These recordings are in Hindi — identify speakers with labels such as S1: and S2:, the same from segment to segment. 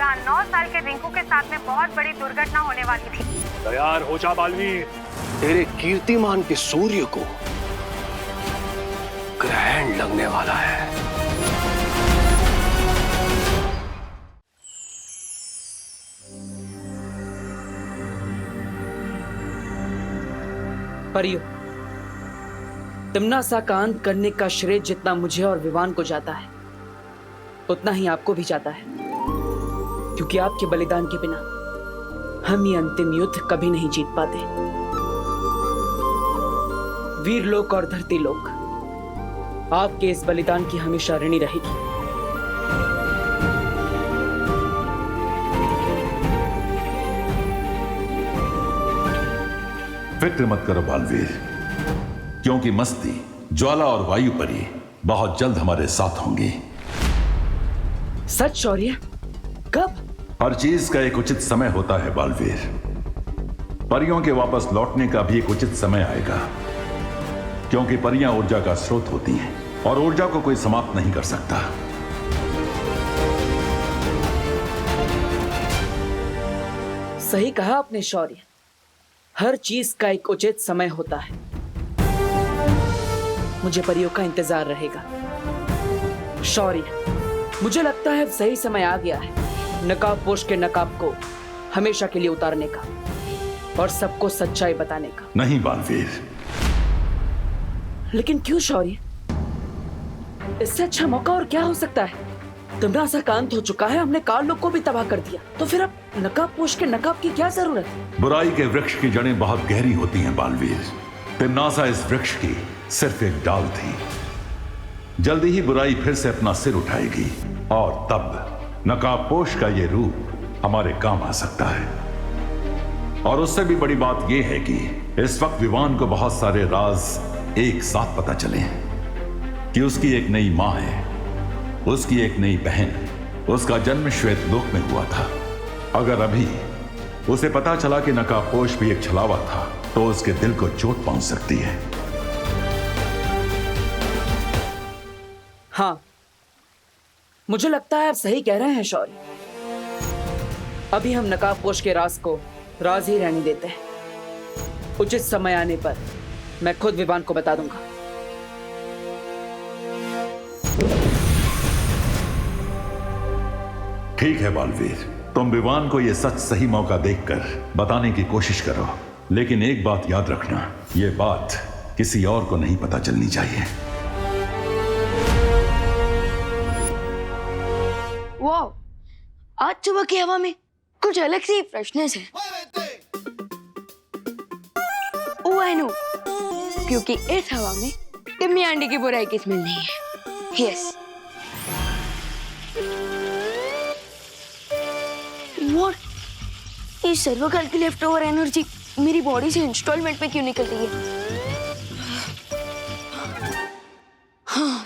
S1: जहाँ 9 साल के रिंकू के साथ में बहुत बड़ी दुर्घटना होने वाली थी।
S2: तैयार हो जा बालवीर,
S3: तेरे कीर्तिमान के सूर्य को ग्रहण लगने वाला है।
S4: परियो, तिम्नासा का अंत करने का श्रेय जितना मुझे और विवान को जाता है, उतना ही आपको भी जाता है, क्योंकि आपके बलिदान के बिना हम ये अंतिम युद्ध कभी नहीं जीत पाते। वीर लोक और धरती लोक आपके इस बलिदान की हमेशा ऋणी रहेगी।
S5: फिक्र मत करो बालवीर, क्योंकि मस्ती, ज्वाला और वायु परी बहुत जल्द हमारे साथ होंगी।
S4: सच शौर्य? कब?
S5: हर चीज का एक उचित समय होता है बालवीर। परियों के वापस लौटने का भी एक उचित समय आएगा, क्योंकि परियां ऊर्जा का स्रोत होती हैं और ऊर्जा को कोई समाप्त नहीं कर सकता।
S4: सही कहा आपने शौर्य, हर चीज का एक उचित समय होता है। मुझे परियों का इंतजार रहेगा। शौर्य, मुझे लगता है अब सही समय आ गया है नकाब पोश के नकाब को हमेशा के लिए उतारने का और सबको सच्चाई बताने का।
S5: नहीं बालवीर।
S4: लेकिन क्यों शौर्य? इससे अच्छा मौका और क्या हो सकता है? तिम्नासा का अंत हो चुका है, हमने काल लोक को भी तबाह कर दिया, तो फिर अब नकाब पोश के नकाब की क्या जरूरत है?
S5: बुराई के वृक्ष की जड़ें बहुत गहरी होती हैं बालवीर। तिम्नासा इस वृक्ष की सिर्फ एक डाल थी। जल्दी ही बुराई फिर से अपना सिर उठाएगी और तब नकाबपोश का ये रूप हमारे काम आ सकता है। और उससे भी बड़ी बात यह है कि इस वक्त विवान को बहुत सारे राज एक साथ पता चले हैं कि उसकी एक नई मां है, उसकी एक नई बहन, उसका जन्म श्वेत लोक में हुआ था। अगर अभी उसे पता चला कि नकाबपोश भी एक छलावा था, तो उसके दिल को चोट पहुंच सकती है।
S4: हाँ, मुझे लगता है आप सही कह रहे हैं शौर्य। अभी हम नकाबपोश के राज को राज ही रहने देते हैं। उचित समय आने पर मैं खुद विवान को बता दूंगा।
S5: ठीक है बालवीर, तुम विवान को यह सच सही मौका देखकर बताने की कोशिश करो, लेकिन एक बात याद रखना, यह बात किसी और को नहीं पता चलनी चाहिए।
S6: वाह, आज सुबह की हवा में कुछ अलग सी फ्रेशनेस है। ओह आई नो, क्योंकि इस हवा में टिम्मी आंटी की बुराई की स्मेल नहीं है। यस। व्हाट? ये सर्वकाल की लेफ्ट ओवर एनर्जी मेरी बॉडी से इंस्टॉलमेंट में क्यों निकल रही है? हाँ।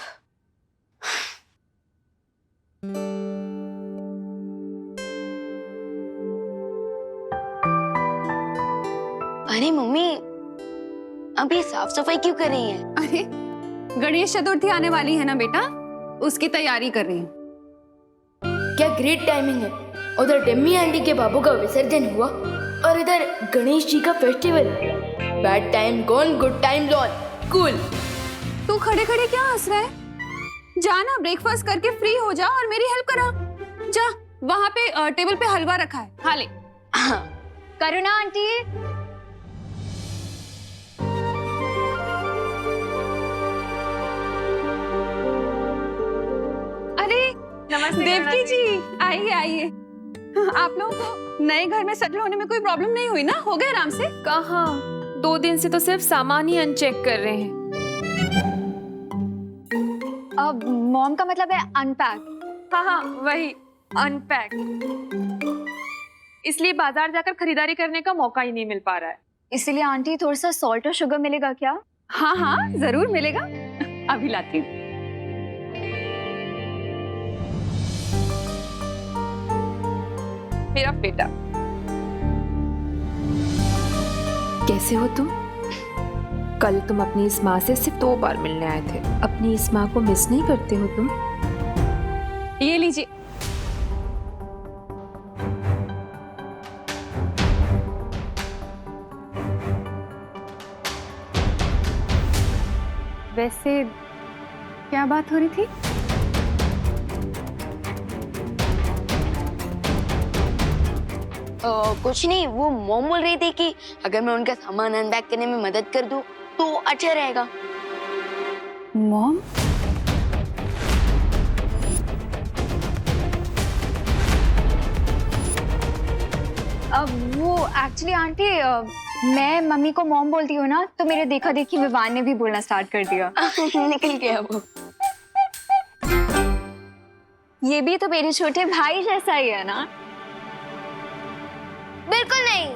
S6: अरे मम्मी, अब ये साफ सफाई क्यों कर रही हैं?
S7: अरे गणेश चतुर्थी आने वाली है ना बेटा, उसकी तैयारी कर रही हूँ।
S6: क्या ग्रेट टाइमिंग है। उधर टिम्मी आंटी के बाबू का विसर्जन हुआ और इधर गणेश जी का festival. Bad time gone, good time lawn. Cool.
S7: तू खड़े खड़े क्या हंस रहा है? जा ना, ब्रेकफास्ट करके फ्री हो जा और मेरी हेल्प करा। जा, वहाँ पे टेबल पे हलवा रखा है, खा ले।
S6: हाँ।
S7: करुणा आंटी।
S1: नमस्ते
S7: देवकी जी, आइए आइए। आप लोगों को नए घर में सेटल होने में कोई प्रॉब्लम नहीं हुई ना? हो गए आराम से?
S8: कहाँ, 2 दिन से तो सिर्फ सामान ही अनचेक कर रहे हैं।
S7: अब मॉम का मतलब है अनपैक।
S8: हाँ हाँ, वही अनपैक। इसलिए बाजार जाकर खरीदारी करने का मौका ही नहीं मिल पा रहा है।
S7: इसलिए आंटी थोड़ा सा सॉल्ट और शुगर मिलेगा क्या? हाँ हाँ जरूर मिलेगा, अभी लाती हूँ।
S8: मेरा बेटा,
S9: कैसे हो तुम? कल तुम अपनी इस माँ से सिर्फ 2 बार मिलने आए थे। अपनी इस माँ को मिस नहीं करते हो तुम?
S7: ये लीजिए। वैसे क्या बात हो रही थी?
S6: कुछ नहीं, वो मॉम बोल रही थी कि अगर मैं उनका सामान अनपैक करने में मदद कर दूं तो अच्छा रहेगा।
S7: मॉम? अब वो एक्चुअली आंटी, मैं मम्मी को मॉम बोलती हूँ ना, तो मेरे देखा देखी विवान ने भी बोलना स्टार्ट कर दिया।
S6: निकल गया वो।
S7: ये भी तो मेरे छोटे भाई जैसा ही है ना?
S6: बिल्कुल नहीं।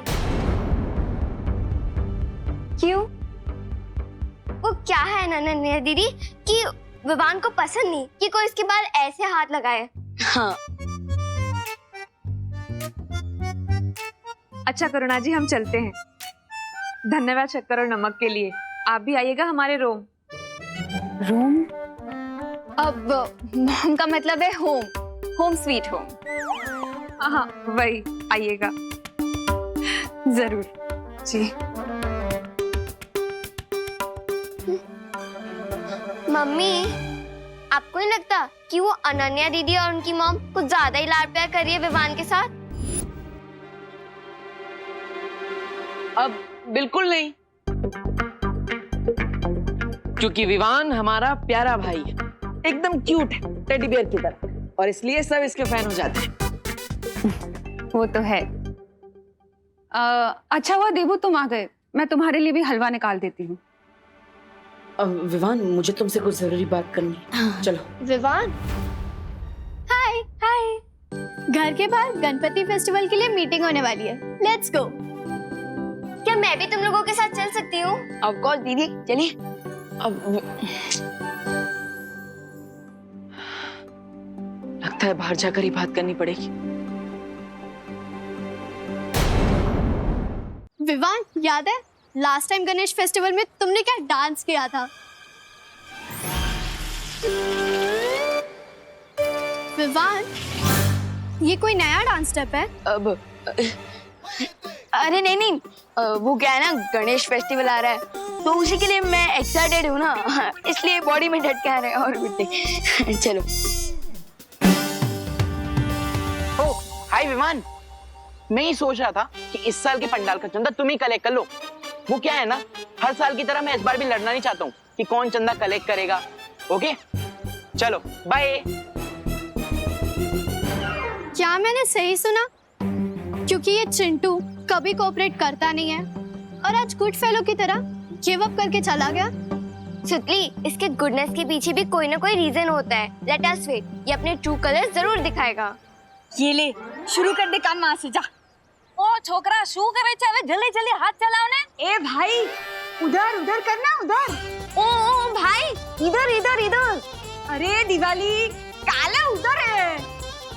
S7: क्यों?
S6: वो क्या है ना नन्या दीदी कि विवान को पसंद नहीं कि कोई इसके बाल ऐसे हाथ लगाए। हाँ।
S8: अच्छा करुणा जी, हम चलते हैं। धन्यवाद शक्कर और नमक के लिए। आप भी आइएगा हमारे रोम।
S7: रूम? अब मॉम का मतलब है होम, होम स्वीट होम।
S8: हाँ, वही, आइएगा
S7: जरूर जी।
S6: मम्मी, आपको नहीं लगता कि वो अनन्या दीदी और उनकी मॉम कुछ ज्यादा ही लाड प्यार कर रही है विवान के साथ?
S10: अब बिल्कुल नहीं, क्योंकि विवान हमारा प्यारा भाई है, एकदम क्यूट है, टेडी बियर की तरह, और इसलिए सब इसके फैन हो जाते हैं।
S7: वो तो है। अच्छा हुआ देबू तुम आ गए, मैं तुम्हारे लिए भी हलवा निकाल देती हूँ।
S4: विवान, मुझे तुमसे कुछ जरूरी बात करनी है। चलो।
S6: विवान, हाय हाय। घर के बाहर गणपति फेस्टिवल के लिए मीटिंग होने वाली है, लेट्स गो। क्या मैं भी तुम लोगों के साथ चल सकती हूँ?
S10: ऑफ कोर्स दीदी, चलिए।
S4: अब
S10: लगता है बाहर जाकर ही बात करनी पड़ेगी।
S6: विवान, याद है लास्ट टाइम गणेश फेस्टिवल में तुमने क्या डांस किया था? विवान, ये कोई नया डांस स्टेप है?
S10: अब अरे नहीं, वो क्या है ना, गणेश फेस्टिवल आ रहा है तो उसी के लिए मैं एक्साइटेड हूँ ना, इसलिए बॉडी में ढटके आ रहे हैं और कुछ नहीं। चलो। ओ हाय विमान, मैं ही सोच रहा था कि इस साल के पंडाल का चंदा तुम ही कलेक्ट कर लो। वो क्या है ना, हर साल की तरह मैं इस बार भी लड़ना नहीं चाहता हूँ कि कौन चंदा कलेक्ट करेगा। ओके, चलो बाय।
S6: क्या मैंने सही सुना? क्योंकि ये चिंटू कभी कोऑपरेट करता नहीं है और आज गुड फेलो की तरह गिव अप करके चला गया। सुतली, इसके गुडनेस के पीछे भी कोई ना कोई रीजन होता है। लेट अस वेट, ये अपने ट्रू कलर जरूर दिखाएगा।
S7: ये ले, शुरू कर दे काम वहां से, जा। ओ छोकरा, शू करे चाहे, जल्दी जल्दी हाथ चलाओ ने। ए भाई, उधर उधर करना, उधर।
S6: ओ भाई, इधर इधर इधर।
S7: अरे दिवाली, काला उधर है।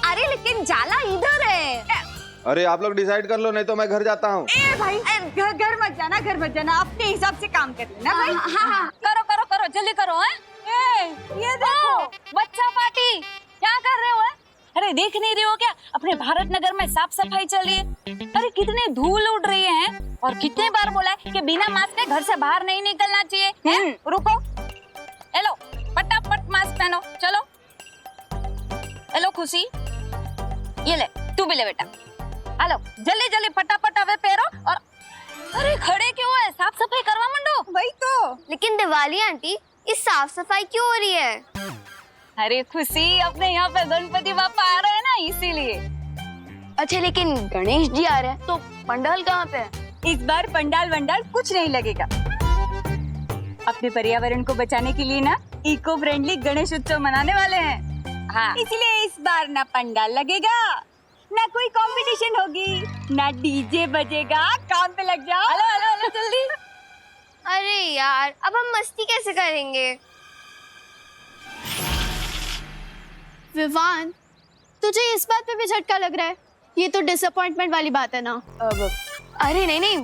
S6: अरे लेकिन जाला इधर है।
S11: अरे आप लोग डिसाइड कर लो, नहीं तो मैं घर जाता हूँ।
S7: ए भाई, घर मत जाना, घर मत जाना, अपने हिसाब से काम कर लेना भाई। हाँ, करो करो करो, जल्दी करो। हैं? ये देखो, बच्चा पार्टी, क्या कर रहे हो? अरे देख नहीं रहे हो क्या, अपने भारत नगर में साफ सफाई चल रही है। अरे कितने धूल उड़ रही है, और कितने बार बोला है कि बिना मास्क के घर से बाहर नहीं निकलना चाहिए। रुको, हेलो, फटाफट मास्क पहनो, चलो। हेलो खुशी, ये ले, तू भी ले बेटा। हेलो, जल्दी जल्दी फटाफट अबे पैरो। और अरे खड़े क्यों है, साफ सफाई करवा मंडो। वही तो।
S6: लेकिन दिवाली आंटी, इस साफ सफाई क्यों हो रही है?
S7: अरे खुशी, अपने यहाँ पे गणपति बापा आ रहे हैं ना, इसीलिए।
S10: अच्छा, लेकिन गणेश जी आ रहे हैं तो पंडाल कहाँ पे है?
S7: इस बार पंडाल वंडाल कुछ नहीं लगेगा। अपने पर्यावरण को बचाने के लिए ना इको फ्रेंडली गणेश उत्सव मनाने वाले हैं। हाँ, इसलिए इस बार ना पंडाल लगेगा, ना कोई कंपटीशन होगी, ना डीजे बजेगा। काम पे लग जाओ। हेलो हेलो हेलो, जल्दी।
S6: अरे यार, अब हम मस्ती कैसे करेंगे? विवान, तुझे इस बात पे भी झटका लग रहा है? ये तो डिसअपॉइंटमेंट वाली बात है ना?
S10: अरे नहीं,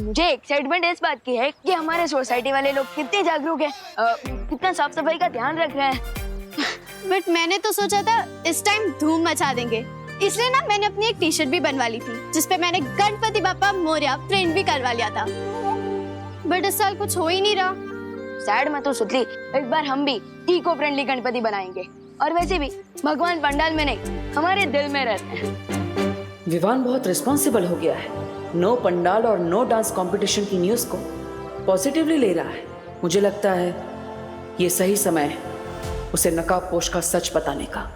S10: मुझे एक्साइटमेंट इस बात की है कि हमारे सोसाइटी वाले लोग कितने जागरूक हैं, कितना साफ सफाई का ध्यान रख रहे हैं।
S6: बट मैंने तो सोचा था इस टाइम धूम मचा देंगे, इसलिए ना मैंने अपनी एक टी शर्ट भी बनवा ली थी जिसपे मैंने गणपति बापा मोरया प्रिंट भी करवा लिया था। बट इस साल कुछ हो ही नहीं रहा। सैड मत हो सुतली, इस बार हम भी इको फ्रेंडली गणपति बनाएंगे। और वैसे भी भगवान पंडाल में नहीं, हमारे दिल में रहते हैं।
S4: विवान बहुत रिस्पॉन्सिबल हो गया है। नो पंडाल और नो डांस कंपटीशन की न्यूज़ को पॉजिटिवली ले रहा है। मुझे लगता है ये सही समय है उसे नकाबपोश का सच बताने का।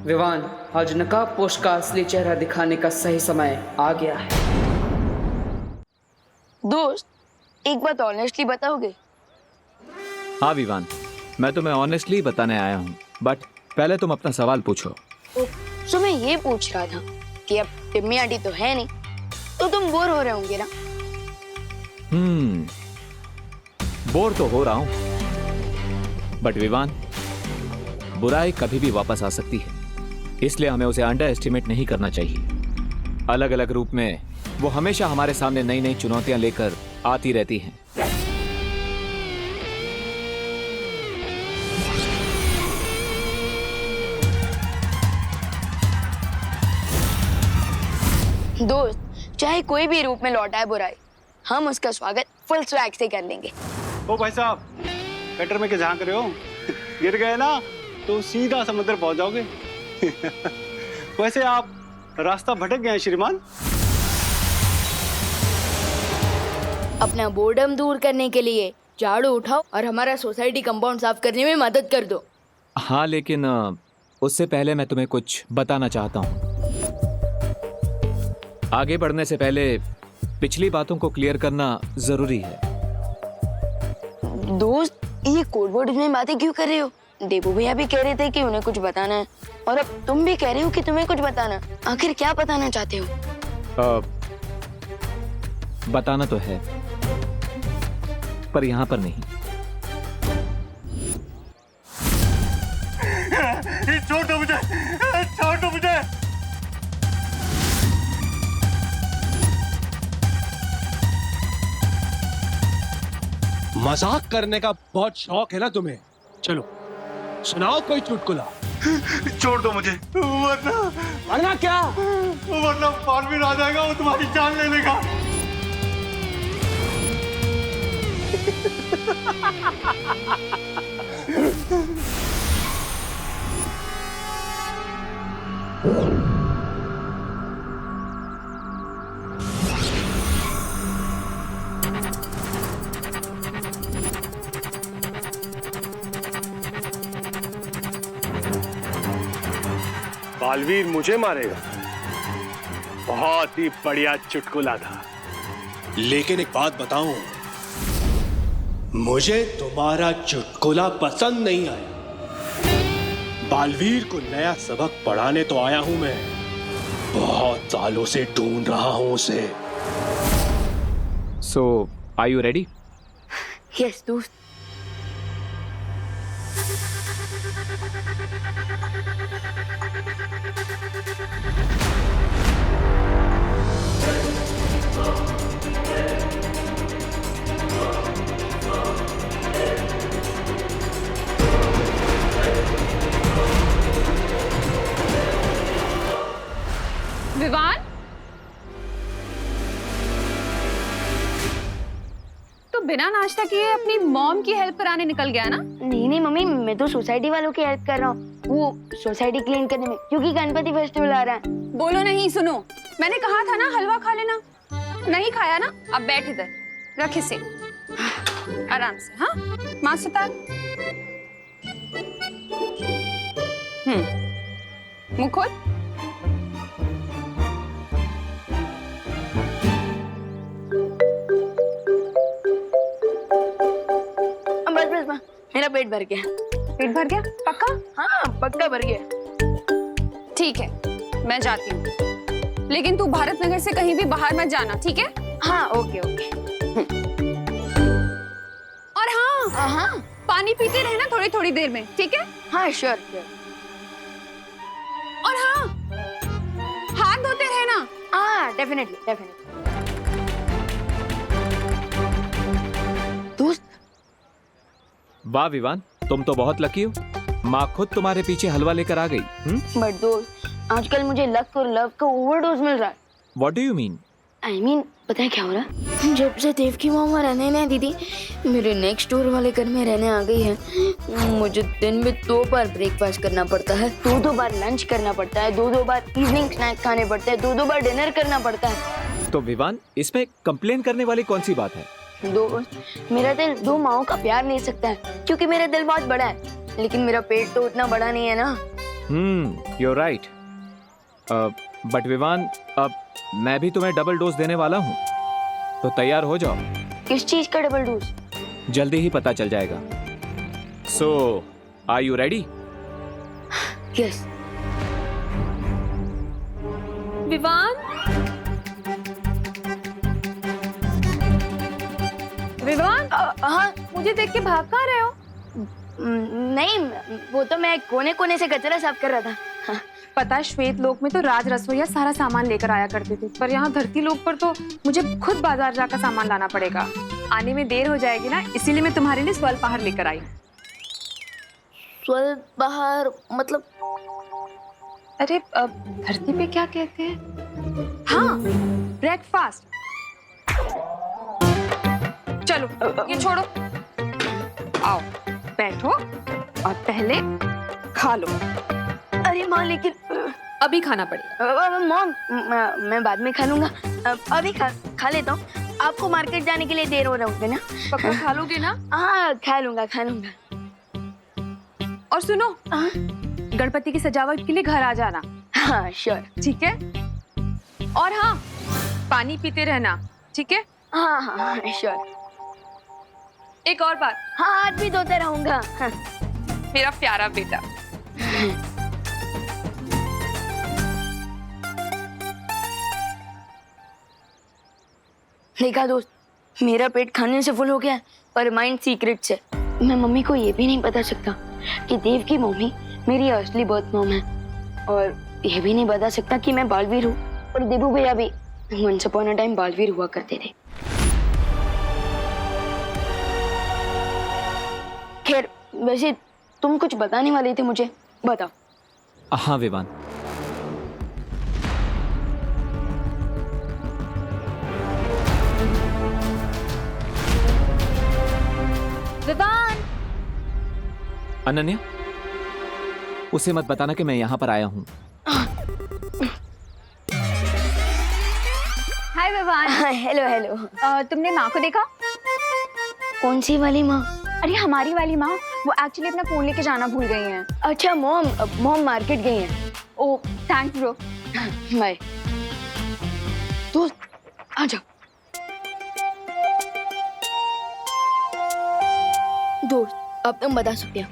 S4: विवान, आज नकाबपोश का असली चेहरा दिखाने का सही समय आ गया है।
S6: दोस्त, एक बात ऑनेस्टली बताओगे?
S12: हाँ विवान, मैं तुम्हें ऑनेस्टली बताने आया हूँ, बट पहले तुम अपना सवाल पूछो।
S6: तो मैं ये पूछ रहा था कि अब टिम्मी आंटी तो है नहीं, तो तुम बोर हो रहे होंगे ना?
S12: बोर तो हो रहा हूँ, बट विवान, बुराई कभी भी वापस आ सकती है, इसलिए हमें उसे अंडर एस्टिमेट नहीं करना चाहिए। अलग अलग रूप में वो हमेशा हमारे सामने नई नई चुनौतियां लेकर आती रहती हैं।
S6: दोस्त, चाहे कोई भी रूप में लौट आए बुराई, हम उसका स्वागत फुल स्वैग से कर लेंगे।
S2: ओ भाई साहब, कटर में क्या झांक रहे हो? गिर गए ना तो सीधा समुद्र पहुंच जाओगे। वैसे आप रास्ता भटक गए हैं श्रीमान।
S6: अपना बोर्डम दूर करने के लिए झाड़ू उठाओ और हमारा सोसाइटी कंपाउंड साफ करने में मदद कर दो।
S12: हाँ, लेकिन उससे पहले मैं तुम्हें कुछ बताना चाहता हूँ। आगे बढ़ने से पहले पिछली बातों को क्लियर करना जरूरी है।
S6: दोस्त, ये कोड वर्ड में बातें क्यों कर रहे हो? देबू भैया भी कह रहे थे कि उन्हें कुछ बताना है, और अब तुम भी कह रहे हो कि तुम्हें कुछ बताना। आखिर क्या बताना चाहते हो?
S12: बताना तो है, पर यहाँ पर नहीं।
S2: छोड़ दो मुझे, छोड़ दो मुझे।
S3: मजाक करने का बहुत शौक है ना तुम्हें? चलो सुनाओ कोई चुटकुला।
S2: छोड़ दो मुझे,
S3: वरना क्या?
S2: वरना बालवीर आ जाएगा, वो तुम्हारी जान ले लेगा। बालवीर मुझे मारेगा? बहुत ही बढ़िया चुटकुला था।
S3: लेकिन एक बात बताऊं, मुझे तुम्हारा चुटकुला पसंद नहीं आया। बालवीर को नया सबक पढ़ाने तो आया हूं मैं, बहुत सालों से ढूंढ रहा हूं उसे।
S12: सो आर यू रेडी?
S6: यस दोस्त।
S8: विवान, तो बिना नाश्ता किए अपनी मॉम की हेल्प कराने निकल गया ना?
S6: नहीं मम्मी, मैं तो सोसाइटी वालों की हेल्प कर रहा हूँ, वो सोसाइटी क्लीन करने में, क्योंकि गणपति फेस्टिवल आ रहा है।
S8: बोलो नहीं, सुनो, मैंने कहा था ना हलवा खा लेना। नहीं खाया ना? अब बैठ इधर, रख इसे आराम से। हाँ, माँ सुतार। मुँह खोल।
S6: बस मेरा पेट भर गया।
S8: पेट भर गया? पक्का?
S6: हाँ पक्का भर गया।
S8: ठीक है, मैं जाती हूँ, लेकिन तू भारत नगर से कहीं भी बाहर मत जाना, ठीक है?
S6: हाँ ओके ओके।
S8: और हाँ, पानी पीते रहना थोड़ी थोड़ी देर में, ठीक है?
S6: हाँ श्योर।
S8: और हाँ, हाथ धोते रहना।
S6: हाँ डेफिनेटली। दोस्त,
S12: वाह विवान, तुम तो बहुत लकी हो। माँ खुद तुम्हारे पीछे हलवा लेकर आ गई।
S6: बट दोस्त, आजकल मुझे लक और लव का ओवरडोज मिल रहा है।
S12: What do you mean?
S6: I mean, पता है क्या हो रहा है? जब से देव की मामा रहने नहीं दीदी मेरे नेक्स्ट डोर वाले घर में रहने आ गई है, मुझे दिन में 2 बार ब्रेकफास्ट करना पड़ता है, 2 बार लंच करना पड़ता है, 2 बार इवनिंग स्नैक खाने पड़ते हैं, 2 बार डिनर करना पड़ता है।
S12: तो विवान, इसमें कंप्लेन करने वाली कौन सी बात है?
S6: दोस्त, मेरा दिल 2 माओं का प्यार ले सकता है क्योंकि मेरा दिल बहुत बड़ा है, लेकिन मेरा पेट तो उतना बड़ा नहीं है ना।
S12: you're right. बट विवान, अब मैं भी तुम्हें डबल डोज देने वाला हूँ, तो तैयार हो जाओ।
S6: किस चीज का डबल डोज?
S12: जल्दी ही पता चल जाएगा। So, are you ready?
S6: Yes.
S8: Vivaan, Vivaan,
S6: हाँ,
S8: मुझे देख के भाग कहाँ रहे हो?
S6: नहीं, वो तो मैं कोने कोने से कचरा साफ कर रहा था। हाँ।
S8: पता है, श्वेत लोक में तो राज रसोइया सारा सामान लेकर आया करते थे, पर यहाँ धरती लोक पर तो मुझे खुद बाजार जाकर सामान लाना पड़ेगा। आने में देर हो जाएगी ना, इसीलिए मैं तुम्हारे लिए स्वल्पाहार लेकर आई।
S6: स्वल्पाहार मतलब?
S8: अरे धरती पे क्या कहते हैं? हाँ, ब्रेकफास्ट। चलो ये छोड़ो, आओ बैठो और पहले खा लो।
S6: अरे माँ, लेकिन
S8: अभी खाना पड़ेगा।
S6: मॉम, मैं बाद में खा लूंगा, अभी खा लेता हूँ। आपको मार्केट जाने के लिए देर हो रहा होगा ना?
S8: पक्का खा लोगे ना?
S6: हाँ, खा लूंगा।
S8: और सुनो, गणपति की सजावट के लिए घर आ जाना।
S6: हाँ श्योर।
S8: ठीक है? और हाँ, पानी पीते रहना, ठीक है?
S6: हाँ श्योर।
S8: एक और बात,
S6: हाँ, हाथ भी धोते रहूंगा। हाँ।
S8: मेरा प्यारा बेटा।
S6: देखा दोस्त, मेरा पेट खाने से फुल हो गया है, पर माइंड सीक्रेट से। मैं मम्मी को ये भी नहीं बता सकता कि देव की मम्मी मेरी असली बर्थ मॉम है, और ये भी नहीं बता सकता कि मैं बालवीर हूँ, और देबू भैया भी once upon a time Baalveer हुआ करते थे। खैर, वैसे तुम कुछ बताने वाले थे मुझे, बताओ।
S12: हाँ विवान,
S8: विवान,
S12: अनन्या, उसे मत बताना कि मैं यहाँ पर आया हूँ।
S8: हाय विवान।
S6: हेलो।
S8: तुमने माँ को देखा?
S6: कौन सी वाली माँ?
S8: अरे हमारी वाली माँ, वो एक्चुअली अपना फोन लेके जाना भूल गई हैं।
S6: अच्छा, मॉम मार्केट गई हैं।
S8: ओह थैंक्स ब्रो।
S6: बाय। दोस्त आ जाओ। दोस्त, अब तुम बता सकते हो,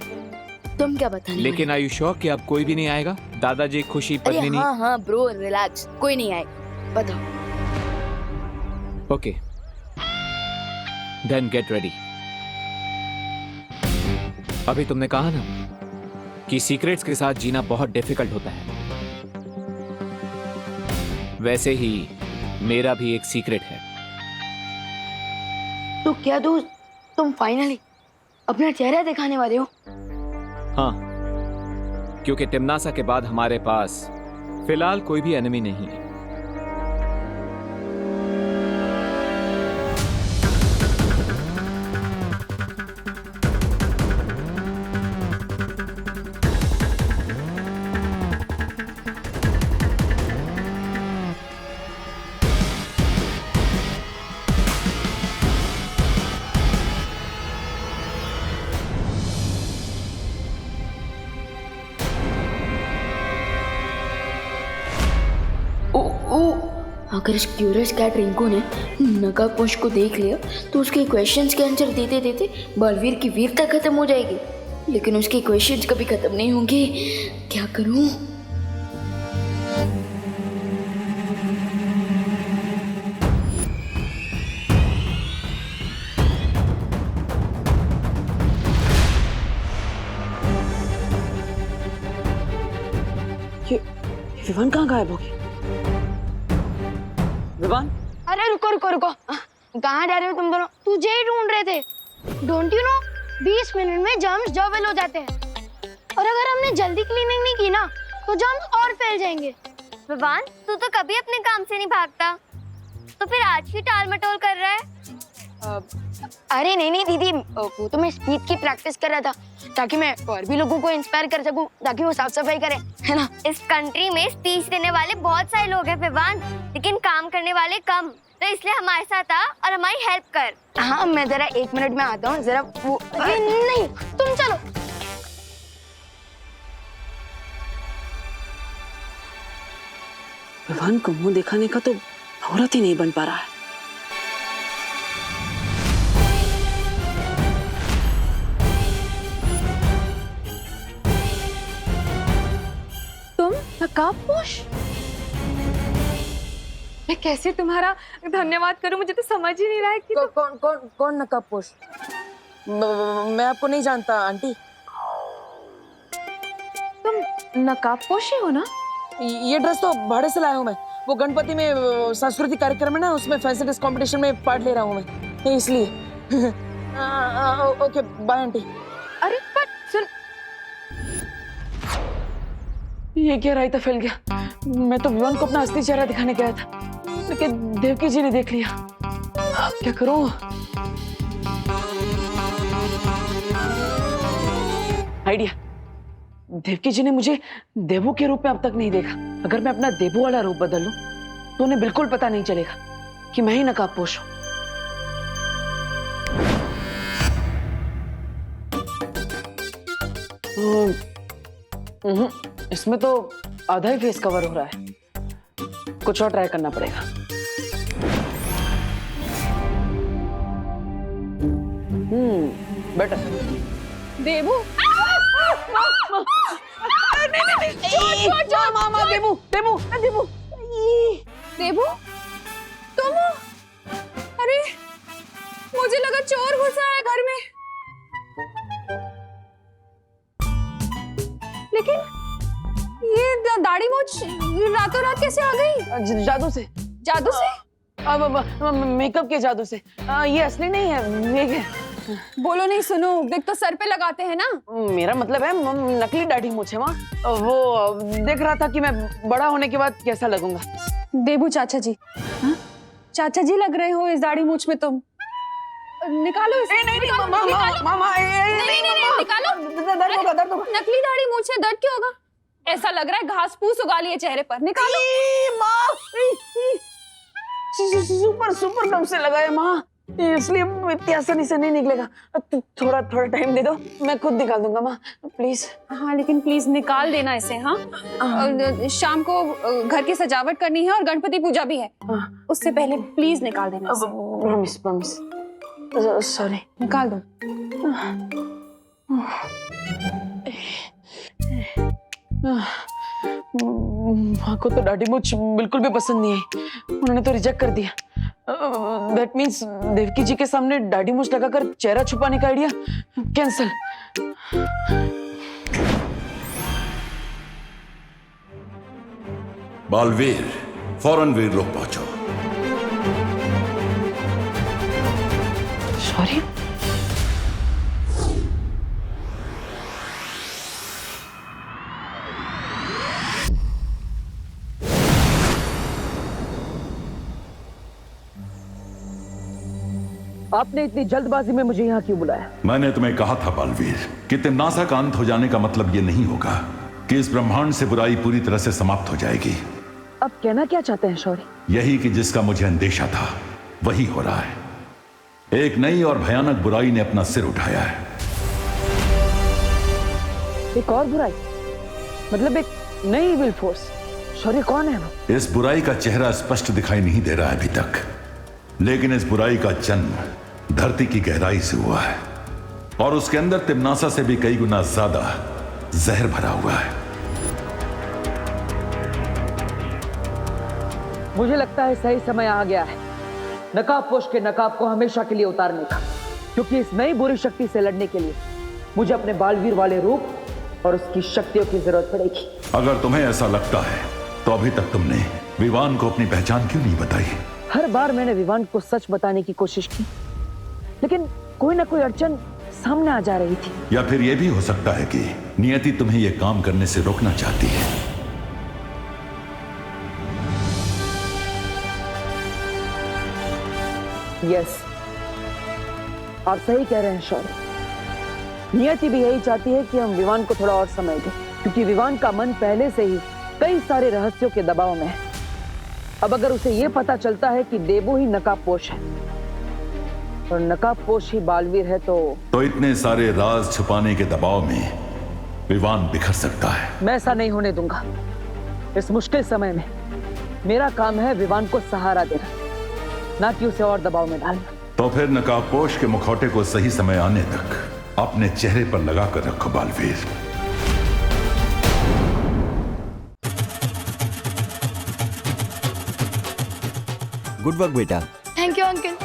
S6: तुम क्या बताने?
S12: लेकिन आर यू श्योर कि अब कोई भी नहीं आएगा? दादाजी, खुशी,
S6: अरे
S12: पद्मिनी?
S6: हाँ ब्रो, रिलैक्स, कोई नहीं आएगा, बताओ।
S12: Okay, then get ready. अभी तुमने कहा ना कि सीक्रेट्स के साथ जीना बहुत डिफिकल्ट होता है, वैसे ही मेरा भी एक सीक्रेट है।
S6: तो क्या दोस्त, तुम फाइनली अपना चेहरा दिखाने वाले हो?
S12: हाँ, क्योंकि तिमनासा के बाद हमारे पास फिलहाल कोई भी एनिमी नहीं है।
S6: अगर इस क्यूरियस कैट रिंकू ने नकाबपोश को देख लिया तो उसके क्वेश्चंस के आंसर देते देते बलवीर की वीरता खत्म हो जाएगी, लेकिन उसके क्वेश्चंस कभी खत्म नहीं होंगे। क्या करूं?
S10: ये विवान कहाँ गायब हो गई? विवान?
S6: अरे रुको रुको रुको, कहाँ जा रहे हो तुम दोनों? तुझे ही ढूंढ रहे थे। डोंट यू नो 20 मिनट में जर्म्स जॉवेल हो जाते हैं, और अगर हमने जल्दी क्लीनिंग नहीं की ना तो जर्म्स और फैल जाएंगे।
S13: विवान, तू तो कभी अपने काम से नहीं भागता, तो फिर आज ही टाल मटोल कर रहा है?
S6: अरे नहीं नहीं दीदी, वो तो मैं स्पीच की प्रैक्टिस कर रहा था ताकि मैं और भी लोगों को इंस्पायर कर सकूं, ताकि वो साफ सफाई करें, है ना?
S13: इस कंट्री में स्पीच देने वाले बहुत सारे लोग हैं विवान, लेकिन काम करने वाले कम, तो इसलिए हमारे साथ आ और हमारी हेल्प कर।
S6: हाँ, मैं जरा 1 मिनट में आता हूँ, जरा वो नहीं, तुम चलो।
S10: विवान को मुंह दिखाने का तो मुहूर्त ही नहीं बन पा रहा है।
S8: तुम नकाबपोश? मैं कैसे तुम्हारा धन्यवाद करूं, मुझे तो समझ ही नहीं रहा है कि
S10: कौन नकाबपोश? मैं आपको नहीं जानता आंटी।
S8: तुम नकाबपोश ही हो ना?
S10: ये ड्रेस तो भाड़े से लाया हूँ मैं, वो गणपति में सांस्कृतिक कार्यक्रम है ना, उसमें फैशन डिस कंपटीशन में पार्ट ले रहा हूँ मैं, इसलिए। Okay bye aunty.
S8: अरे पर सुन,
S10: ये क्या रायता फैल गया? मैं तो विवान को अपना असली चेहरा दिखाने गया था, लेकिन देवकी जी ने देख लिया। क्या करूं? आइडिया। देवकी जी ने मुझे देवू के रूप में अब तक नहीं देखा। अगर मैं अपना देवू वाला रूप बदल लूं, तो उन्हें बिल्कुल पता नहीं चलेगा कि मैं ही नकाबपोश हूं। इसमें तो आधा ही फेस कवर हो रहा है, कुछ और ट्राई करना पड़ेगा। बेटर।
S8: देवू?
S10: मामा, देवू, देवू, देवू,
S8: देवू, तुम हो? अरे मुझे लगा चोर घुसा है घर में, लेकिन ये दाढ़ी मूंछ रातों रात कैसे आ गई?
S10: जादू से।
S8: जादू से?
S10: अब मेकअप के जादू से। ये असली नहीं है, मेक है।
S8: बोलो नहीं, सुनो, विग तो सर पे लगाते हैं ना।
S10: मेरा मतलब है नकली दाढ़ी मूंछ है माँ। वो देख रहा था कि मैं बड़ा होने के बाद कैसा लगूंगा।
S8: देवू चाचा जी, चाचा जी लग रहे हो इस दाढ़ी मूंछ में तुम। निकालो इसे। नहीं
S10: मामा,
S8: निकालो।
S10: दर्द होगा।
S8: नकली दाढ़ी मूंछ है, दर्द क्यों होगा? ऐसा लग रहा है घास फूस उगा लिए चेहरे पर। निकालो।
S10: सुपर कम से लगा है माँ, इसलिए इतनी आसानी से नहीं निकलेगा। थोड़ा टाइम दे दो, मैं खुद निकाल दूंगा माँ, प्लीज।
S8: हाँ लेकिन प्लीज निकाल देना इसे। हाँ, शाम को घर की सजावट करनी है और गणपति पूजा भी है, उससे पहले प्लीज निकाल देना इसे।
S10: प्रॉमिस। सॉरी।
S8: निकाल दो।
S10: माँ को तो दाढ़ी मूंछ बिल्कुल भी पसंद नहीं आई, उन्होंने तो रिजेक्ट कर दिया। दैट मीन्स देवकी जी के सामने दाढ़ी मूंछ लगाकर चेहरा छुपाने का आइडिया कैंसिल।
S5: बालवीर, फौरन वीर लोग पहुंचो।
S10: सॉरी। आपने इतनी जल्दबाजी में मुझे यहाँ क्यों बुलाया?
S5: मैंने तुम्हें कहा था बालवीर कि तिम्नासा का अंत हो जाने का मतलब ये नहीं होगा कि इस ब्रह्मांड से बुराई पूरी तरह से समाप्त हो जाएगी।
S10: अब कहना क्या चाहते हैं शौर्य?
S5: यही कि जिसका मुझे अंदेशा था वही हो रहा है। एक नई और भयानक बुराई ने अपना सिर उठाया है।
S10: एक और बुराई? मतलब एक नई इविल फोर्स? शौर्य कौन है वो?
S5: इस बुराई का चेहरा स्पष्ट दिखाई नहीं दे रहा है अभी तक, लेकिन इस बुराई का जन्म धरती की गहराई से हुआ है और उसके अंदर तिम्नासा से भी कई गुना ज्यादा जहर भरा हुआ है।
S10: मुझे लगता है सही समय आ गया है नकाबपोश के नकाब को हमेशा के लिए उतारने का, क्योंकि इस नई बुरी शक्ति से लड़ने के लिए मुझे अपने बालवीर वाले रूप
S4: और उसकी शक्तियों की जरूरत पड़ेगी।
S5: अगर तुम्हें ऐसा लगता है तो अभी तक तुमने विवान को अपनी पहचान क्यों नहीं बताई?
S4: हर बार मैंने विवान को सच बताने की कोशिश की, लेकिन कोई ना कोई अड़चन सामने आ जा रही थी।
S5: या फिर यह भी हो सकता है कि नियति तुम्हें यह काम करने से रोकना चाहती है।
S4: यस, आप सही कह रहे हैं शौर्य। नियति भी यही चाहती है कि हम विवान को थोड़ा और समय दें, क्योंकि विवान का मन पहले से ही कई सारे रहस्यों के दबाव में है। अब अगर उसे यह पता चलता है कि देबू ही नकाबपोश है और नकाबपोश ही बालवीर है तो
S5: इतने सारे राज छुपाने के दबाव में विवान बिखर सकता है।
S4: मैं ऐसा नहीं होने दूंगा। इस मुश्किल समय में मेरा काम है विवान को सहारा देना, ना कि उसे और दबाव में डालना।
S5: तो फिर नकाबपोश के मुखौटे को सही समय आने तक अपने चेहरे पर लगा कर रखो बालवीर।
S14: गुड वर्क बेटा।
S6: Thank you uncle.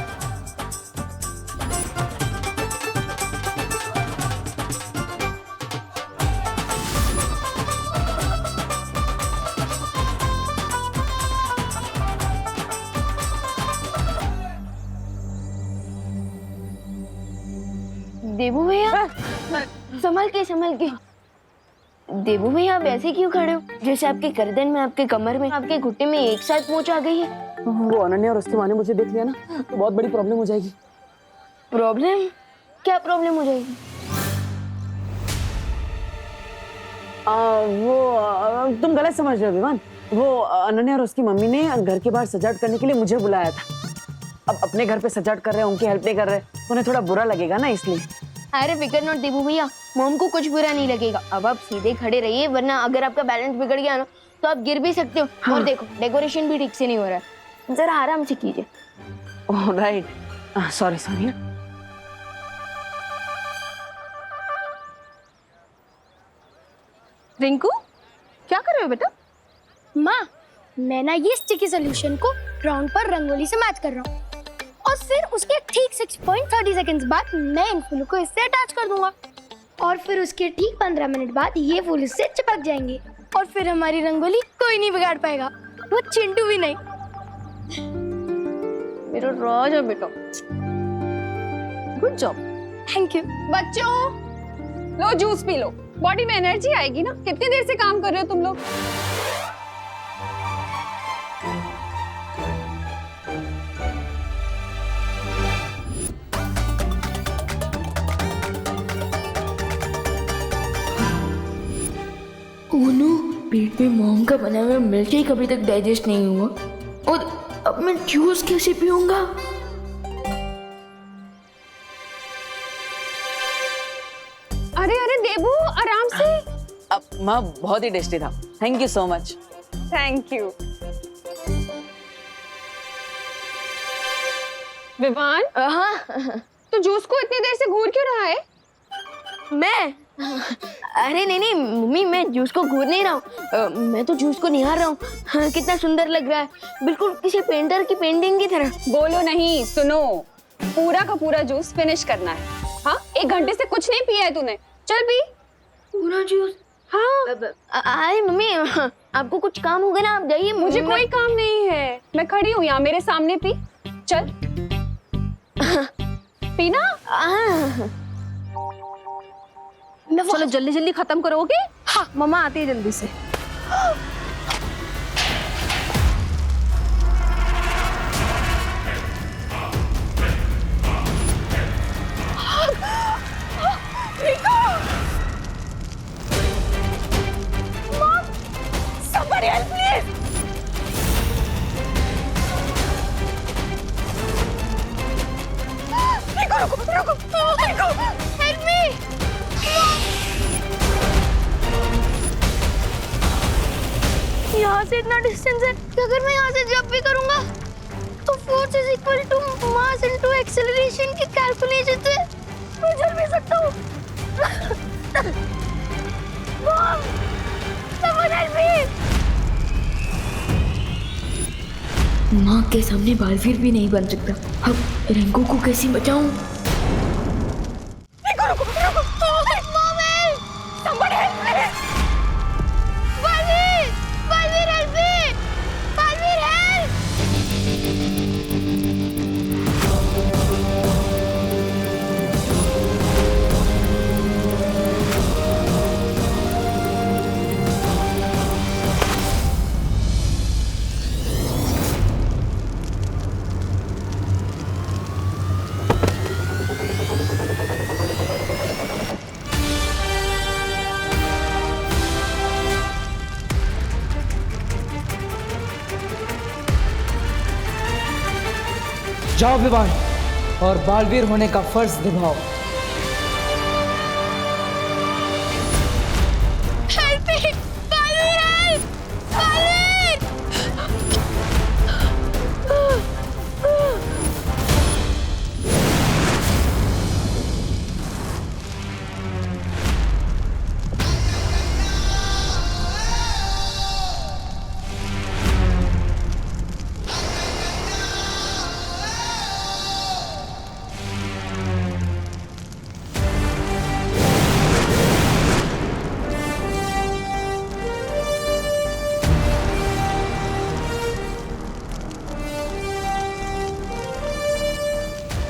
S6: देबू भैया, संभल के। देबू भैया, आप ऐसे क्यों खड़े हो? जैसे आपके गर्दन में, आपके कमर में, आपके घुटने में एक साथ मोच आ गई है।
S4: वो अनन्या और उसकी माँ ने मुझे देख लिया ना, तो बहुत बड़ी प्रॉब्लम हो जाएगी।
S6: प्रॉब्लम? क्या प्रॉब्लम हो जाएगी?
S4: तुम गलत समझ रहे हो विवान। वो अनन्या और उसकी मम्मी ने घर के बाहर सजावट करने के लिए मुझे बुलाया था। अब अपने घर पे सजावट कर रहे हैं, उनकी हेल्प नहीं कर रहे, उन्हें थोड़ा बुरा लगेगा ना, इसलिए।
S6: अरे फिकर नॉट देबू भैया, मॉम को कुछ बुरा नहीं लगेगा। अब आप सीधे खड़े रहिए, वरना अगर आपका बैलेंस बिगड़ गया ना तो आप गिर भी सकते हो। हाँ। और देखो, डेकोरेशन भी ठीक से नहीं हो रहा है, जरा आराम से कीजिए।
S4: Oh right, sorry.
S8: रिंकू, क्या कर रहे हो बेटा?
S6: माँ, मैं ना ये स्टिकी सोल्यूशन को ग्राउंड पर रंगोली से मैच कर रहा हूँ, और फिर उसके ठीक 6.30 सेकंड्स बाद मैं इन फूलों को इससे अटैच कर दूंगा, और फिर उसके ठीक 15 मिनट बाद ये फूल इससे चिपक जाएंगे, और फिर हमारी रंगोली कोई नहीं बिगाड़ पाएगा, वो चिंटू भी नहीं।
S8: मेरा राजा बेटा, गुड जॉब।
S6: Thank you.
S8: बच्चों, लो जूस पी लो, बॉडी में एनर्जी आएगी ना। कितनी देर से काम कर रहे हो तुम लोग?
S15: पेट में मॉम का बना हुआ मिल्क केक अभी तक डाइजेस्ट नहीं हुआ, और अब मैं जूस कैसे पीऊंगा?
S8: अरे देबू, आराम से।
S4: अब माँ, बहुत ही टेस्टी था, thank you so much.
S8: Thank you. Vivaan,
S6: हाँ,
S8: तो जूस को इतनी देर से घूर क्यों रहा है?
S6: मैं? अरे नहीं मम्मी, मैं जूस को घूर नहीं रहा हूँ, मैं तो जूस को निहार रहा हूँ। हाँ, कितना सुंदर लग रहा है, बिल्कुल किसी पेंटर की पेंटिंग की तरह।
S8: बोलो नहीं, सुनो, पूरा का पूरा जूस फिनिश करना है। हाँ, 1 घंटे से कुछ नहीं पिया है तूने, चल पी
S6: पूरा जूस।
S8: हाँ।
S6: अरे मम्मी, आपको कुछ काम होगा ना, आप जाइए।
S8: मुझे कोई काम नहीं है, मैं खड़ी हूँ यहाँ, मेरे सामने पी, चल पीना।
S6: चलो
S8: जल्दी जल्दी खत्म करोगे?
S6: हाँ, मम्मा आती है जल्दी से।
S7: Somebody help please!
S6: रुको, help me! यहाँ से इतना डिस्टेंस है कि अगर मैं यहाँ से जंप भी करूँगा तो force is equal to mass into acceleration की कैलकुलेशन से मैं उछल भी सकता हूँ। Mom, someone help me!
S15: माँ के सामने बालवीर भी नहीं बन सकता, अब रिंकू को कैसे बचाऊं?
S7: रुको, मॉम, somebody help me!
S4: जाओ विवान और बालवीर होने का फर्ज निभाओ।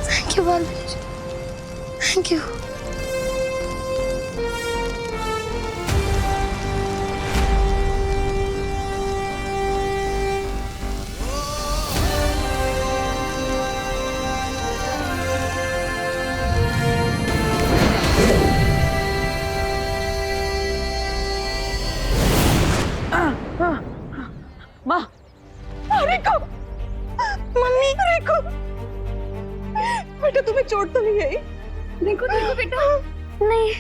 S6: Thank you, Balveer. Thank you.
S7: माँ, रिको, मम्मी, रिको, बेटा तुम्हें चोट तो नहीं आई?
S6: देखो देखो बेटा। नहीं,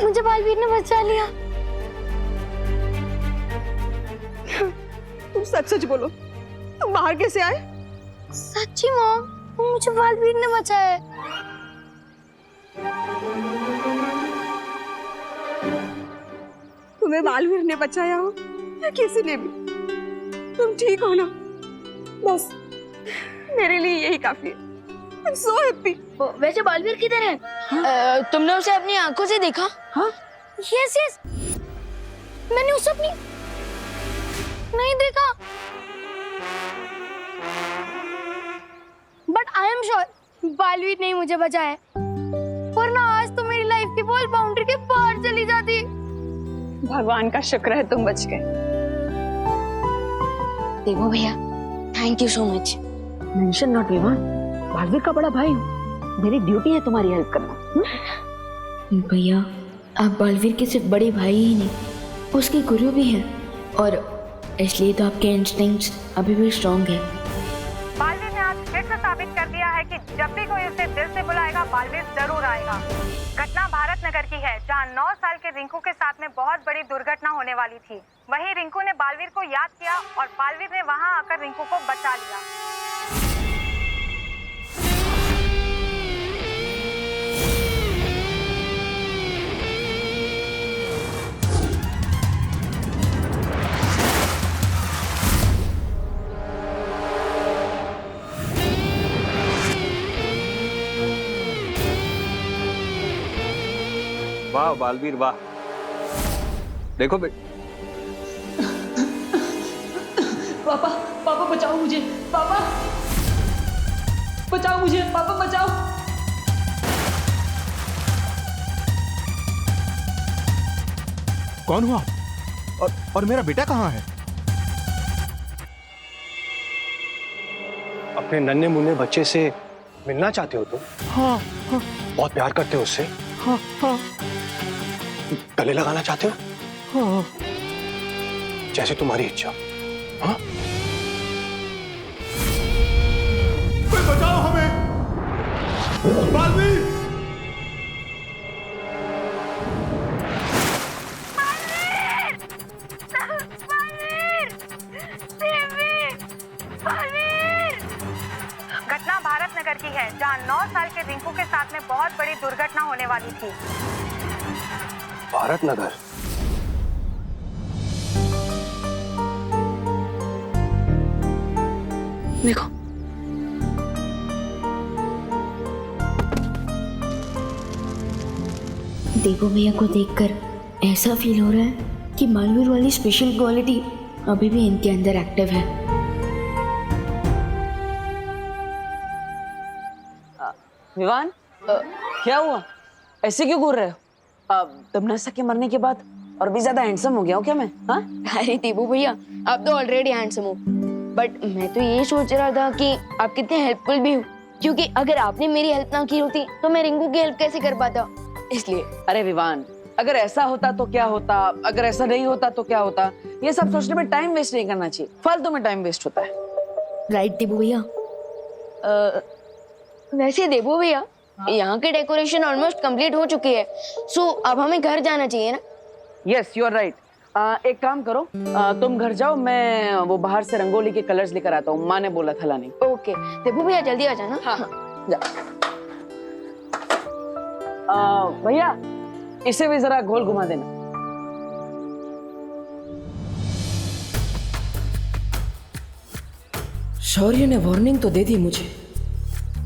S6: मुझे बालवीर ने बचा लिया।
S7: तुम सच सच बोलो, तुम बाहर कैसे आए?
S6: सच्ची मॉम, मुझे बालवीर ने बचाया है।
S7: तुम्हें बालवीर ने बचाया हो या किसी ने भी, तुम ठीक हो ना? बस मेरे लिए यही काफी है। I'm so happy.
S15: वैसे बालवीर किधर है? तुमने उसे अपनी आंखों से देखा?
S7: हाँ?
S6: यस यस, मैंने उसे अपनी नहीं देखा, but I am sure Baalveer ने मुझे बचाया है, वरना आज तो मेरी लाइफ की बॉल बाउंड्री के बाहर चली जाती।
S7: भगवान का शुक्र है तुम बच गए।
S15: देखो भैया, thank you so much.
S7: Mention not Vivan, Baalveer का बड़ा भाई हूँ, मेरी ड्यूटी है तुम्हारी हेल्प करना।
S15: भैया, आप बालवीर के सिर्फ बड़े भाई ही नहीं, उसके गुरु भी हैं, और इसलिए तो आपके इंस्टिंक्ट्स अभी भी स्ट्रॉन्ग है।
S1: बालवीर ने आज फिर से साबित कर दिया है कि जब भी कोई उसे दिल से बुलाएगा बालवीर जरूर आएगा। घटना भारत नगर की है, जहां 9 साल के रिंकू के साथ में बहुत बड़ी दुर्घटना होने वाली थी। वहीं रिंकू ने बालवीर को याद किया और बालवीर ने वहां आकर रिंकू को बचा लिया।
S2: वाह बालवीर वाह। देखो
S4: पापा, पापा बचाओ मुझे, पापा बचाओ मुझे, पापा बचाओ।
S11: कौन हुआ? और मेरा बेटा कहाँ है?
S3: अपने नन्हे मुन्ने बच्चे से मिलना चाहते हो तुम?
S11: हाँ हाँ
S3: बहुत प्यार करते हो उससे?
S11: हाँ हाँ।
S3: गले लगाना चाहते हो?
S11: हाँ।
S3: जैसे तुम्हारी इच्छा। हाँ?
S11: बचाओ हमें, बालवीर!
S1: घटना भारत नगर की है, जहां 9 साल के रिंकू के साथ में बहुत बड़ी दुर्घटना होने वाली थी।
S3: भारत नगर?
S15: देखो, देखो भैया को देखकर ऐसा फील हो रहा है कि बालवीर वाली स्पेशल क्वालिटी अभी भी इनके अंदर एक्टिव है।
S10: विवान, क्या हुआ? ऐसे क्यों घूर रहे हो? तमन्ना के मरने के बाद और भी ज्यादा हैंडसम हो गया हूँ क्या मैं? हाँ?
S15: अरे दीपू भैया, आप तो ऑलरेडी हैंडसम हो, बट मैं तो ये सोच रहा था कि आप कितने हेल्पफुल भी हो, क्योंकि अगर आपने मेरी हेल्प ना की होती तो मैं रिंकू की हेल्प कैसे कर पाता, इसलिए।
S10: अरे विवान, अगर ऐसा होता तो क्या होता, अगर ऐसा नहीं होता तो क्या होता, ये सब सोचने में टाइम वेस्ट नहीं करना चाहिए, फालतू में टाइम वेस्ट होता है।
S15: राइट दीपू भैया। वैसे देबू भैया, यहाँ की डेकोरेशन ऑलमोस्ट कंप्लीट हो चुकी है, सो अब हमें घर जाना चाहिए ना?
S10: Yes you are right. एक काम करो, तुम घर जाओ, मैं वो बाहर से रंगोली के कलर्स लेकर आता हूँ, माँ ने बोला था लाने।
S15: ओके देबू भैया जल्दी आ जाना।
S10: हाँ जा। भैया इसे भी जरा गोल घुमा देना।
S4: शौर्य ने वार्निंग तो दे दी मुझे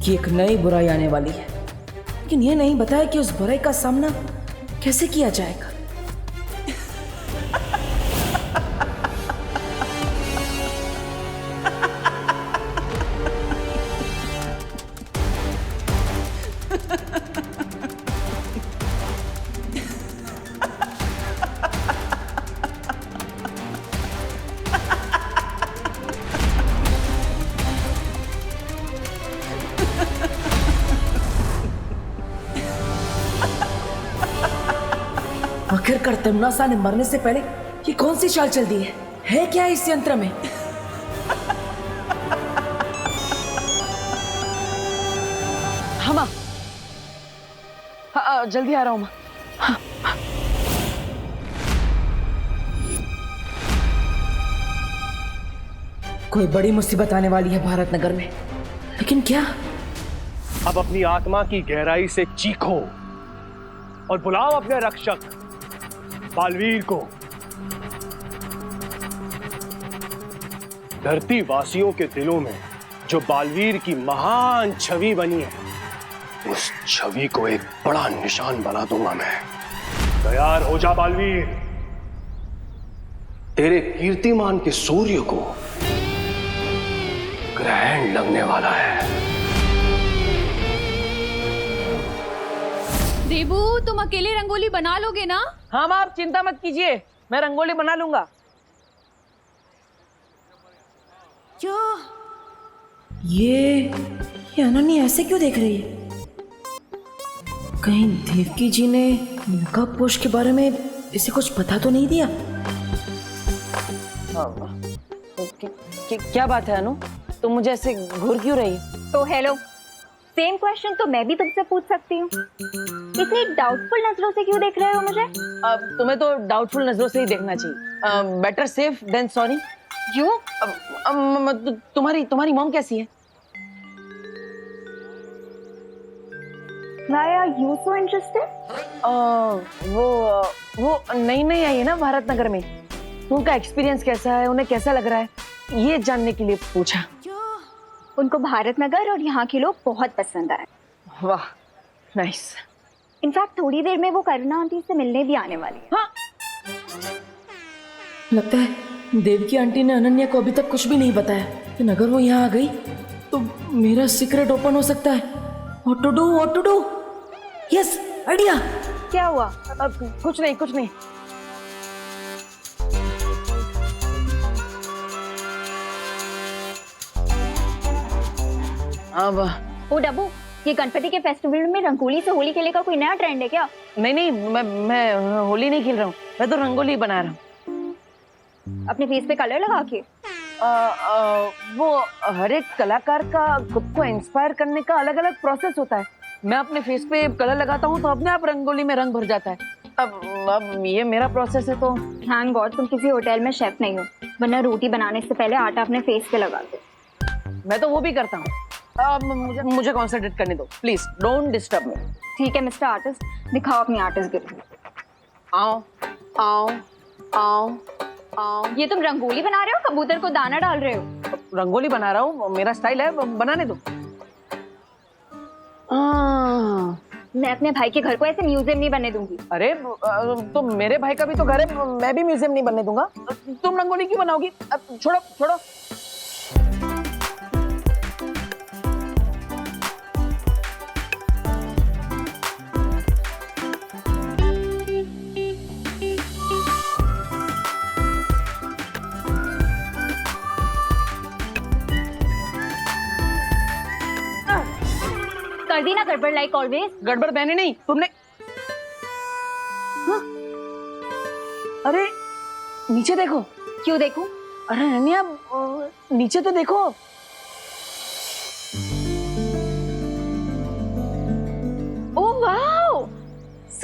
S4: कि एक नई बुराई आने वाली है, लेकिन ये नहीं बताया कि उस बुराई का सामना कैसे किया जाएगा। आखिरकार तमन्ना ने मरने से पहले ये कौन सी चाल चल दी है क्या इस यंत्र में?
S10: हाँ माँ, हाँ, जल्दी आ रहा हूँ माँ। हाँ।
S4: कोई बड़ी मुसीबत आने वाली है भारत नगर में, लेकिन क्या?
S3: अब अपनी आत्मा की गहराई से चीखो और बुलाओ अपने रक्षक बालवीर को। धरती वासियों के दिलों में जो बालवीर की महान छवि बनी है, उस छवि को एक बड़ा निशान बना दूंगा मैं। तैयार हो जा बालवीर, तेरे कीर्तिमान के सूर्य को ग्रहण लगने वाला है।
S7: देबू तुम अकेले रंगोली बना लोगे ना?
S10: हाँ माँ, आप चिंता मत कीजिए, मैं रंगोली बना लूंगा।
S4: ये अनन्या ऐसे क्यों देख रही है? कहीं देवकी जी ने नकाबपोश के बारे में इसे कुछ पता तो नहीं दिया?
S10: क्या बात है अनु, तुम मुझे ऐसे घूर क्यों रही?
S1: तो हेलो, सेम क्वेश्चन तो मैं भी तुमसे पूछ सकती हूँ। इतनी डाउटफुल नजरों से क्यों देख रहे हो मुझे?
S10: तुम्हें तो डाउटफुल नजरों से ही देखना चाहिए। Better safe than sorry.
S1: क्यों?
S10: तुम्हारी मॉम कैसी है?
S1: Why are you so interested?
S10: वो नई आई है ना भारत नगर में, तो उनका एक्सपीरियंस कैसा है, उन्हें कैसा लग रहा है, ये जानने के लिए पूछा।
S1: उनको भारत नगर और यहाँ के लोग बहुत पसंद आए।
S10: वाह, नाइस।
S1: इनफैक्ट थोड़ी देर में वो करुणा आंटी से मिलने भी आने वाली है।
S10: हाँ।
S4: लगता है देवकी आंटी ने अनन्या को अभी तक कुछ भी नहीं बताया, लेकिन अगर वो यहाँ आ गई तो मेरा सीक्रेट ओपन हो सकता है। What to do? Yes, idea.
S1: क्या हुआ?
S10: कुछ नहीं। अब
S1: ओ डब्बू, ये गणपति के फेस्टिवल में रंगोली से होली खेलने का कोई नया ट्रेंड है क्या?
S10: नहीं, मैं होली नहीं खेल रहा हूँ, मैं तो रंगोली बना रहा हूँ।
S1: अपने फेस पे कलर लगा के?
S10: वो हर एक कलाकार का खुद को इंस्पायर करने का अलग अलग प्रोसेस होता है। मैं अपने फेस पे कलर लगाता हूँ तो अपने आप रंगोली में रंग भर जाता है। अब ये मेरा प्रोसेस है तो।
S1: थैंक गॉड तुम किसी होटल में शेफ नहीं हो, वरना रोटी बनाने से पहले आटा अपने फेस पे लगाते।
S10: मैं तो वो भी करता हूँ। मुझे कॉन्सेंट्रेट करने दो प्लीज, डोंट डिस्टर्ब मी।
S1: ठीक है मिस्टर आर्टिस्ट, दिखाओ अपनी आर्टिस्ट गिरी।
S10: आओ आओ आओ आओ।
S1: ये तुम रंगोली बना रहे हो, कबूतर को दाना डाल रहे हो?
S10: रंगोली बना रहा हूँ, मेरा स्टाइल है, बनाने दो।
S1: मैं अपने भाई के घर को ऐसे म्यूजियम नहीं बनने दूंगी।
S10: अरे तो मेरे भाई का भी तो घर है, मैं भी म्यूजियम नहीं बनने दूंगा। तुम रंगोली क्यों बनाओगी? छोड़ो।
S1: कर दी ना गड़बड़, लाइक ऑलवेज।
S10: गड़बड़ मैंने नहीं, तुमने। हाँ? अरे नीचे देखो।
S1: क्यों देखूं?
S10: अरे अनन्या नीचे तो देखो।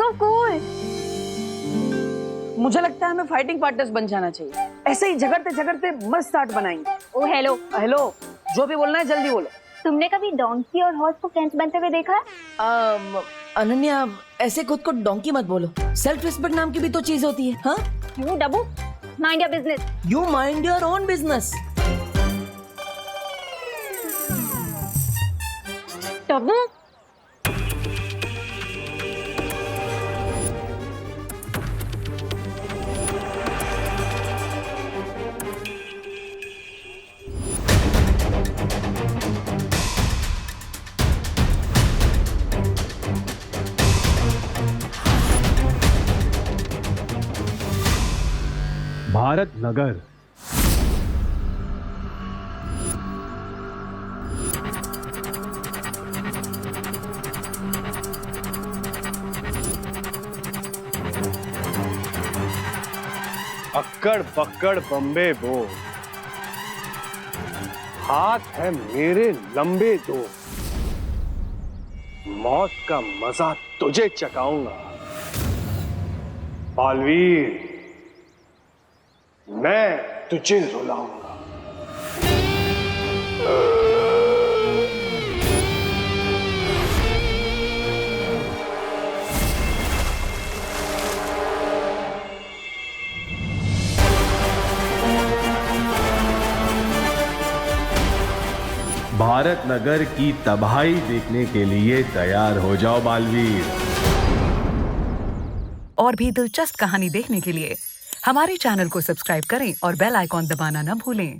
S6: So cool.
S10: मुझे लगता है हमें फाइटिंग पार्टनर्स बन जाना चाहिए। ऐसे ही झगड़ते झगड़ते मस्त आर्ट बनाएंगे।
S7: ओ हेलो
S10: हेलो, जो भी बोलना है जल्दी बोलो।
S7: तुमने कभी डोंकी और हॉर्स को फ्रेंड्स बनते हुए देखा है?
S15: अनन्या, ऐसे खुद को डोंकी मत बोलो। सेल्फ रिस्पेक्ट नाम की भी तो चीज होती है। हाँ,
S7: you Dabbu, mind your business.
S15: You mind your own business.
S7: Dabbu,
S3: Bharat Nagar.
S2: अक्कड़ पक्कड़ बम्बे बो, हाथ है मेरे लंबे दो, मौत का मजा तुझे चखाऊंगा बालवीर, मैं तुझे रुलाऊंगा।
S16: भारत नगर की तबाही देखने के लिए तैयार हो जाओ बालवीर।
S17: और भी दिलचस्प कहानी देखने के लिए हमारे चैनल को सब्सक्राइब करें और बेल आइकॉन दबाना न भूलें।